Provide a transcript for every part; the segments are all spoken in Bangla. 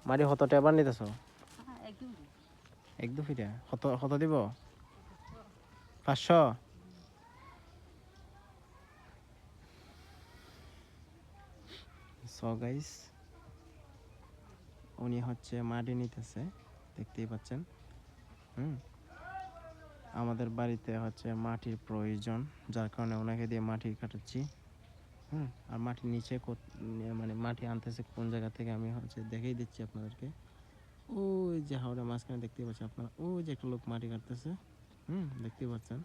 মাটি কত টাকা নিতেছ? এক দু ফিটা কত দিব? 500? সো গাইস, উনি হচ্ছে মাটি নিতেছে, দেখতেই পাচ্ছেন। আমাদের বাড়িতে হচ্ছে মাটির প্রয়োজন, যার কারণে ওনাকে দিয়ে মাটি কাটাচ্ছি। আর মাটির নিচে মানে মাটি আনতেছে কোন জায়গা থেকে আমি হচ্ছে দেখিয়ে দিচ্ছি আপনাদেরকে। ওই যে হাওড়া মাঝখানে দেখতে পাচ্ছেন আপনারা, ওই যে একটা লোক মাটি কাটতেছে, দেখতে পাচ্ছেন।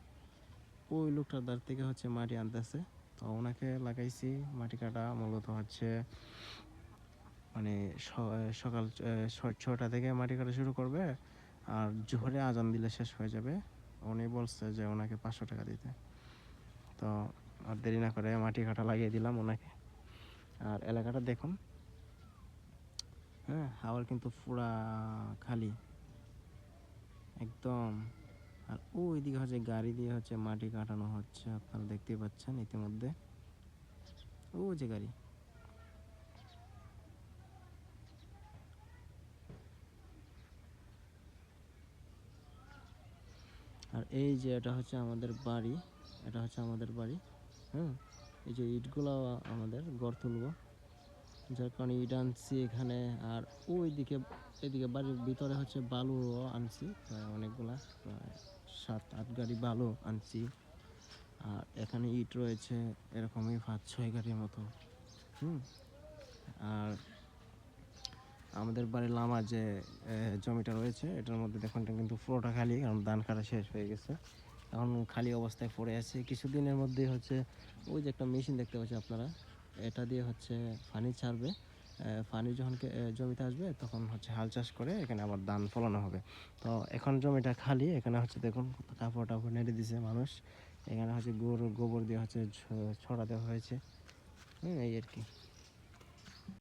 ওই লোকটার দ্বার থেকে হচ্ছে মাটি আনতেছে। তো ওনাকে লাগাইছি মাটি কাটা, মূলত হচ্ছে মানে সকাল 6টা থেকে মাটি কাটা শুরু করবে, আর জোহরে আজান দিলে শেষ হয়ে যাবে। উনি বলছে যে ওনাকে 500 টাকা দিতে। তো আর দেরি না করে মাটি কাটা লাগিয়ে দিলাম ওনাকে। আর এলাকাটা দেখুন, হাওয়ার কিন্তু পুরা খালি একদম। আর ওই দিকে হচ্ছে গাড়ি দিয়ে হচ্ছে মাটি কাটানো হচ্ছে, আপনারা দেখতেই পাচ্ছেন ইতিমধ্যে। ও যে গাড়ি, আর এই যে এটা হচ্ছে আমাদের বাড়ি, এটা হচ্ছে আমাদের বাড়ি। এই যে ইটগুলো আমাদের ঘর তুলবো, যার কারণে ইট আনছি এখানে। আর ওই দিকে এদিকে বাড়ির ভিতরে হচ্ছে বালু আনছি, প্রায় অনেকগুলা, প্রায় 7-8 গাড়ি বালু আনছি। আর এখানে ইট রয়েছে এরকমই 5-6 গাড়ির মতো। আর আমাদের বাড়ির লামা যে জমিটা রয়েছে, এটার মধ্যে দেখুন কিন্তু পুরোটা খালি, কারণ ধান কাটা শেষ হয়ে গেছে, এখন খালি অবস্থায় পড়ে আছে। কিছুদিনের মধ্যে হচ্ছে ওই যে একটা মেশিন দেখতে পাচ্ছেন আপনারা, এটা দিয়ে হচ্ছে পানি ছাড়বে। পানি যখন জমিতে আসবে তখন হচ্ছে হাল চাষ করে এখানে আবার ধান ফলানো হবে। তো এখন জমিটা খালি, এখানে হচ্ছে দেখুন কাপড় টাপড় নেড়ে দিছে মানুষ। এখানে হচ্ছে গরুর গোবর দিয়ে হচ্ছে ছড়া দেওয়া হয়েছে, এই আর কি।